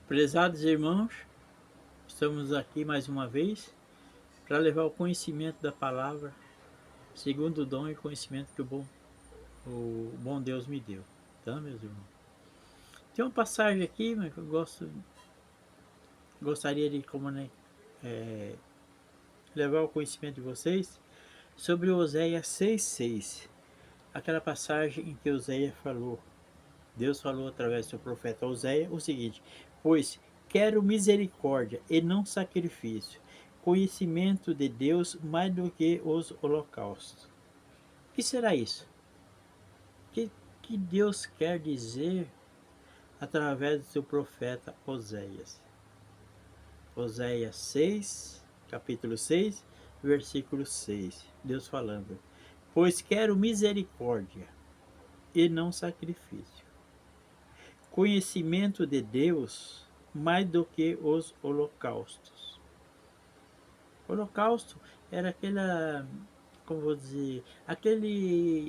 Prezados irmãos, estamos aqui mais uma vez para levar o conhecimento da palavra, segundo o dom e conhecimento que o bom Deus me deu. Tá, meus irmãos? Tem uma passagem aqui, mas que eu gostaria de levar o conhecimento de vocês sobre Oséias 6,6. Aquela passagem em que Oséias falou, Deus falou através do profeta Oséias o seguinte: pois quero misericórdia e não sacrifício, conhecimento de Deus mais do que os holocaustos. O que será isso? O que Deus quer dizer através do seu profeta Oséias? Oséias 6, capítulo 6, versículo 6. Deus falando: pois quero misericórdia e não sacrifício, conhecimento de Deus mais do que os holocaustos. O holocausto era aquela, como vou dizer,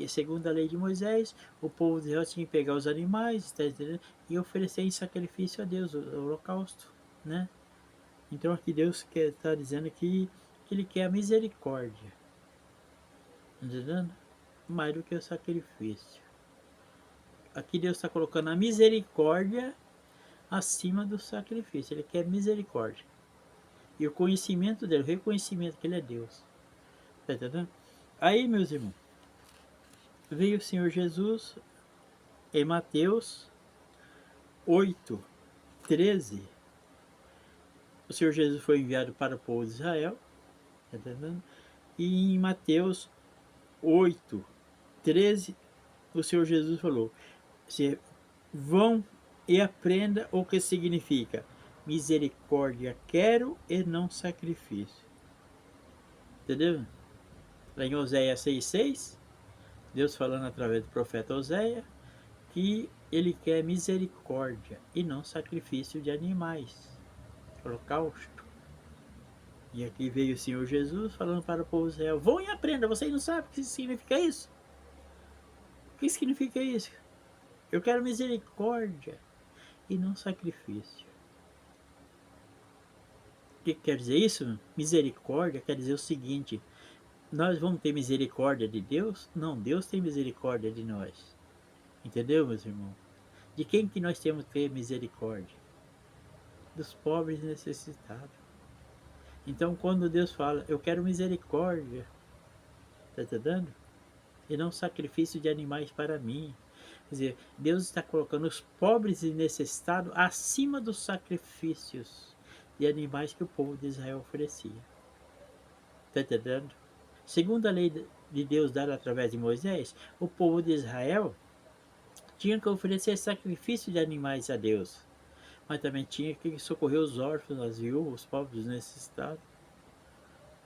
segundo a lei de Moisés, o povo de Deus tinha que pegar os animais, tá entendendo? E oferecer em sacrifício a Deus, o holocausto, né? Então aqui Deus está dizendo que Ele quer a misericórdia, tá entendendo? Mais do que o sacrifício. Aqui Deus está colocando a misericórdia acima do sacrifício. Ele quer misericórdia. E o conhecimento dele, o reconhecimento que ele é Deus. Tá entendendo? Aí, meus irmãos, veio o Senhor Jesus em Mateus 8:13. O Senhor Jesus foi enviado para o povo de Israel. Tá entendendo? E em Mateus 8:13, o Senhor Jesus falou: vão e aprenda o que significa misericórdia quero e não sacrifício. Entendeu? Lá em Oséias 6,6, Deus falando através do profeta Oséias que ele quer misericórdia e não sacrifício de animais, holocausto. E aqui veio o Senhor Jesus falando para o povo de Israel: vão e aprenda, vocês não sabem o que significa isso? O que significa isso? Eu quero misericórdia e não sacrifício. O que quer dizer isso? Misericórdia quer dizer o seguinte: nós vamos ter misericórdia de Deus? Não, Deus tem misericórdia de nós. Entendeu, meus irmãos? De quem que nós temos que ter misericórdia? Dos pobres necessitados. Então, quando Deus fala, eu quero misericórdia, está entendendo? E não sacrifício de animais para mim. Quer dizer, Deus está colocando os pobres e necessitados acima dos sacrifícios de animais que o povo de Israel oferecia. Está entendendo? Segundo a lei de Deus dada através de Moisés, o povo de Israel tinha que oferecer sacrifício de animais a Deus, mas também tinha que socorrer os órfãos, as viúvas, os pobres necessitados.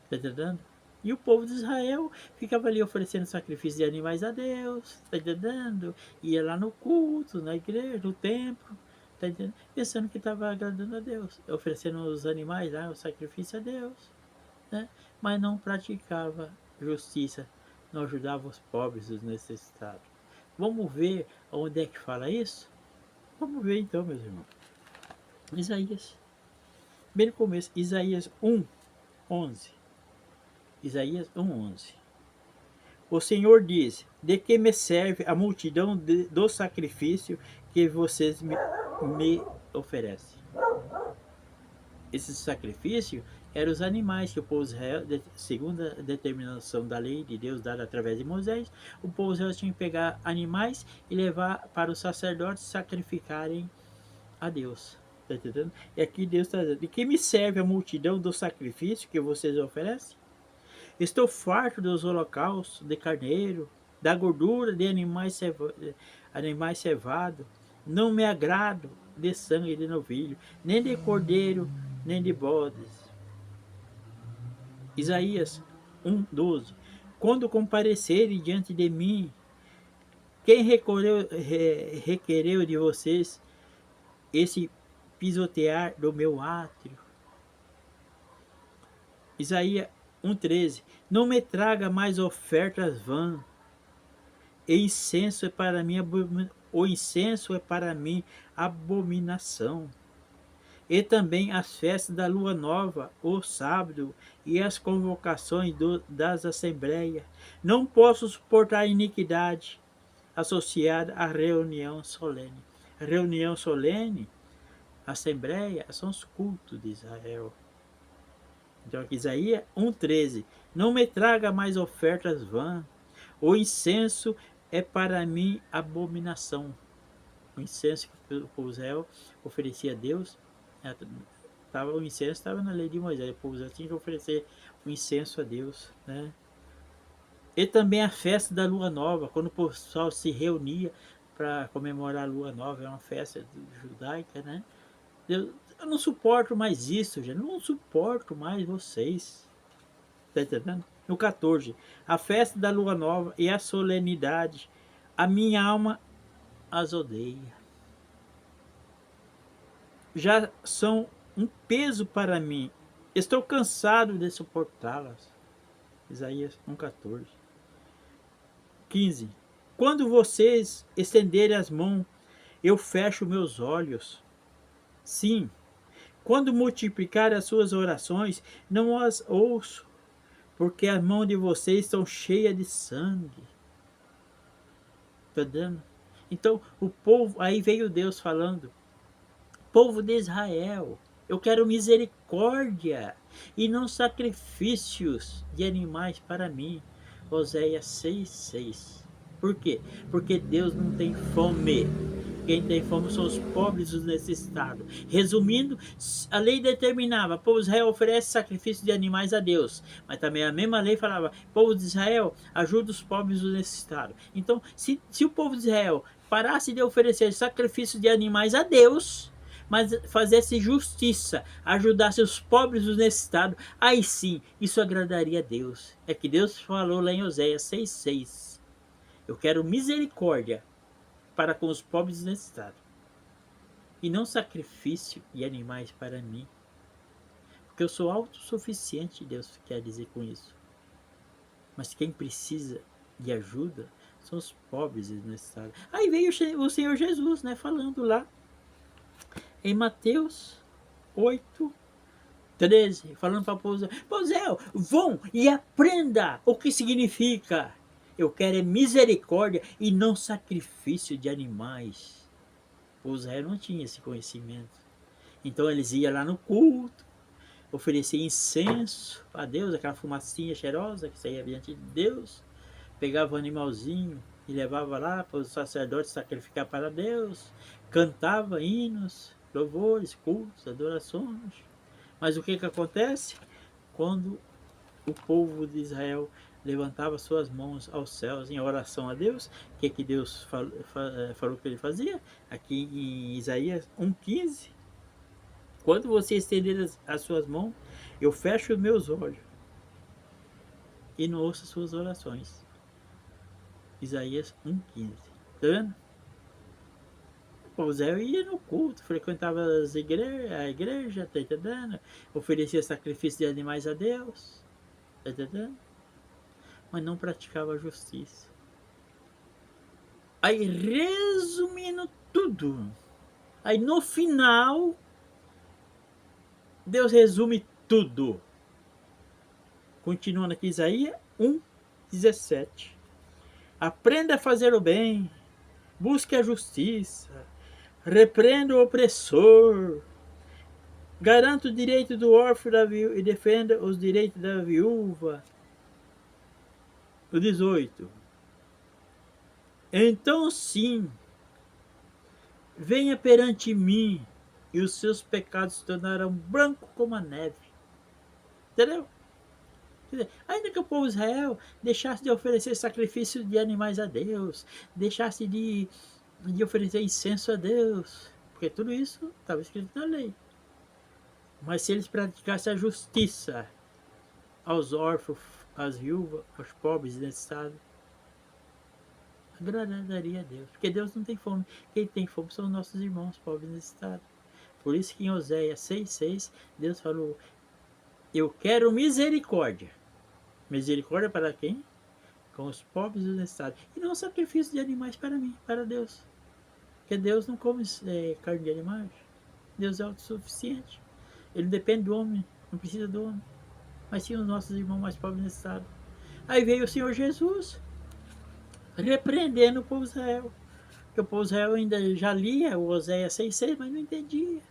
Está entendendo? E o povo de Israel ficava ali oferecendo sacrifício de animais a Deus, está entendendo? Ia lá no culto, na igreja, no templo, está entendendo? Pensando que estava agradando a Deus, oferecendo os animais lá, o sacrifício a Deus, né? Mas não praticava justiça, não ajudava os pobres, os necessitados. Vamos ver onde é que fala isso? Vamos ver então, meus irmãos. Isaías, bem no começo, Isaías 1:11. Isaías 1:11. O Senhor diz: de que me serve a multidão do sacrifício que vocês me oferecem? Esse sacrifício eram os animais que o povo de Israel, segundo a determinação da lei de Deus dada através de Moisés, o povo de Israel tinha que pegar animais e levar para os sacerdotes sacrificarem a Deus. Está entendendo? E aqui Deus está dizendo: de que me serve a multidão do sacrifício que vocês oferecem? Estou farto dos holocaustos de carneiro, da gordura de animais cevados. Não me agrado de sangue de novilho, nem de cordeiro, nem de bodes. Isaías 1:12. Quando comparecerem diante de mim, quem requereu de vocês esse pisotear do meu átrio? Isaías 1:13. Não me traga mais ofertas vãs. O incenso é para mim abominação. e também as festas da lua nova, o sábado e as convocações das assembleias. Não posso suportar a iniquidade associada à reunião solene. A reunião solene, a assembleia, são os cultos de Israel. Então aqui Isaías 1,13. Não me traga mais ofertas vãs. O incenso é para mim abominação. O incenso que o povo de Israel oferecia a Deus, o incenso estava na lei de Moisés. O povo de Israel tinha que oferecer o incenso a Deus, né? E também a festa da lua nova, quando o pessoal se reunia para comemorar a lua nova, é uma festa judaica, né? Eu não suporto mais isso, gente. Eu não suporto mais vocês. Tá entendendo? No 14, a festa da lua nova e a solenidade, a minha alma as odeia. Já são um peso para mim. Estou cansado de suportá-las. Isaías 1,14. 15. Quando vocês estenderem as mãos, eu fecho meus olhos. Sim, quando multiplicar as suas orações, não as ouço, porque as mãos de vocês estão cheias de sangue. Tá dando? Então, o povo, aí veio Deus falando, povo de Israel, eu quero misericórdia e não sacrifícios de animais para mim. Oséias 6,6. Por quê? Porque Deus não tem fome. Quem tem fome são os pobres e os necessitados. Resumindo, a lei determinava, povo de Israel oferece sacrifício de animais a Deus. Mas também a mesma lei falava, povo de Israel ajuda os pobres e os necessitados. Então, se o povo de Israel parasse de oferecer sacrifício de animais a Deus, mas fizesse justiça, ajudasse os pobres e os necessitados, aí sim, isso agradaria a Deus. É que Deus falou lá em Oséias 6,6. Eu quero misericórdia para com os pobres e necessitados, e não sacrifício e animais para mim. Porque eu sou autossuficiente, Deus quer dizer com isso. Mas quem precisa de ajuda são os pobres e necessitados. Aí veio o Senhor Jesus, né, falando lá em Mateus 8,13, falando para o povo, vão e aprenda o que significa. Eu quero é misericórdia e não sacrifício de animais. O povo Israel não tinha esse conhecimento. Então eles iam lá no culto, ofereciam incenso a Deus, aquela fumacinha cheirosa que saía diante de Deus, pegava o animalzinho e levava lá para os sacerdotes sacrificar para Deus, cantava hinos, louvores, cultos, adorações. Mas o que acontece? Quando o povo de Israel levantava suas mãos aos céus em oração a Deus, o que Deus falou que ele fazia? Aqui em Isaías 1,15. Quando você estender as suas mãos, eu fecho os meus olhos e não ouço as suas orações. Isaías 1,15. Tá vendo? O Zé ia no culto, frequentava a igreja, tá entendendo? Oferecia sacrifício de animais a Deus, tá entendendo? Mas não praticava a justiça. Aí, resumindo tudo, aí no final, Deus resume tudo. Continuando aqui, Isaías 1,17. Aprenda a fazer o bem, busque a justiça, repreenda o opressor, garanta o direito do órfão e defenda os direitos da viúva. O 18. Então sim, venha perante mim e os seus pecados se tornarão branco como a neve. Entendeu? Quer dizer, ainda que o povo de Israel deixasse de oferecer sacrifício de animais a Deus, deixasse de oferecer incenso a Deus, porque tudo isso estava escrito na lei. Mas se eles praticassem a justiça aos órfãos, às viúvas, aos pobres e necessitados, agradaria a Deus. Porque Deus não tem fome. Quem tem fome são os nossos irmãos pobres e necessitados. Por isso que em Oséias 6,6, Deus falou, eu quero misericórdia. Misericórdia para quem? Com os pobres e os necessitados. E não sacrifício de animais para mim, para Deus. Porque Deus não come carne de animais. Deus é autossuficiente. Ele não depende do homem, não precisa do homem. Mas sim os nossos irmãos mais pobres nesse estado. Aí veio o Senhor Jesus, repreendendo o povo de Israel. Porque o povo de Israel ainda já lia o Oséias 6,6, mas não entendia.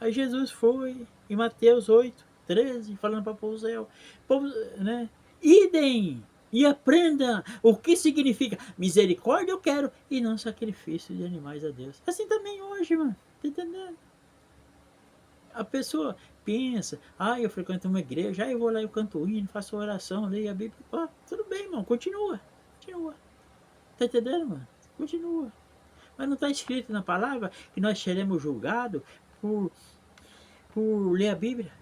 Aí Jesus foi, em Mateus 8,13, falando para o povo de Israel, povo, né? Idem e aprenda o que significa misericórdia eu quero e não sacrifício de animais a Deus. Assim também hoje, mano. Tá entendendo? A pessoa pensa, eu frequento uma igreja, eu vou lá, eu canto hino, faço oração, leio a Bíblia. Tudo bem, irmão, continua. Continua. Tá entendendo, mano? Continua. Mas não está escrito na palavra que nós seremos julgados por, por ler a Bíblia.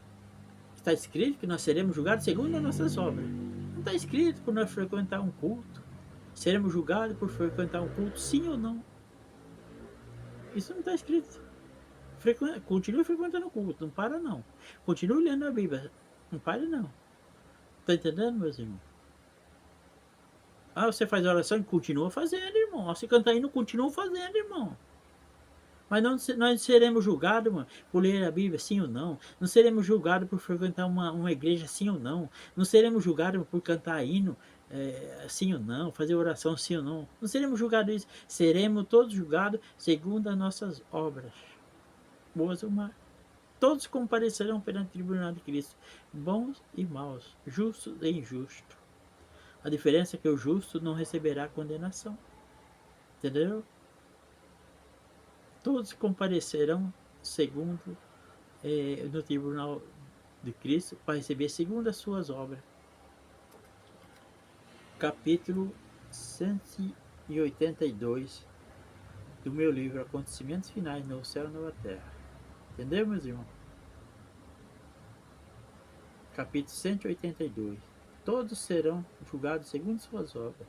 Está escrito que nós seremos julgados segundo as nossas obras. Não está escrito por nós frequentar um culto. Seremos julgados por frequentar um culto, sim ou não. Isso não está escrito. Continue frequentando o culto, não para não. Continue lendo a Bíblia, não pare não. Está entendendo, meus irmãos? Você faz oração e continua fazendo, irmão. Você canta aí, não continua fazendo, irmão. Mas não, nós seremos julgados, mano, por ler a Bíblia, sim ou não. Não seremos julgados por frequentar uma igreja, sim ou não. Não seremos julgados por cantar hino, sim ou não. Fazer oração, sim ou não. Não seremos julgados isso. Seremos todos julgados segundo as nossas obras, boas ou más. Todos comparecerão perante o tribunal de Cristo, bons e maus, justos e injustos. A diferença é que o justo não receberá condenação. Entendeu? Todos comparecerão segundo no tribunal de Cristo para receber segundo as suas obras. Capítulo 182 do meu livro Acontecimentos Finais no Céu e Nova Terra. Entendeu, meus irmãos? Capítulo 182. Todos serão julgados segundo suas obras.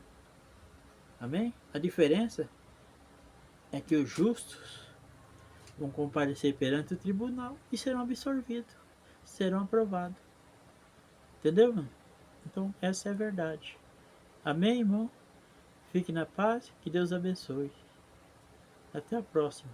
Amém? A diferença é que os justos vão comparecer perante o tribunal e serão absorvidos, serão aprovados. Entendeu, mano? Então, essa é a verdade. Amém, irmão? Fique na paz, que Deus abençoe. Até a próxima.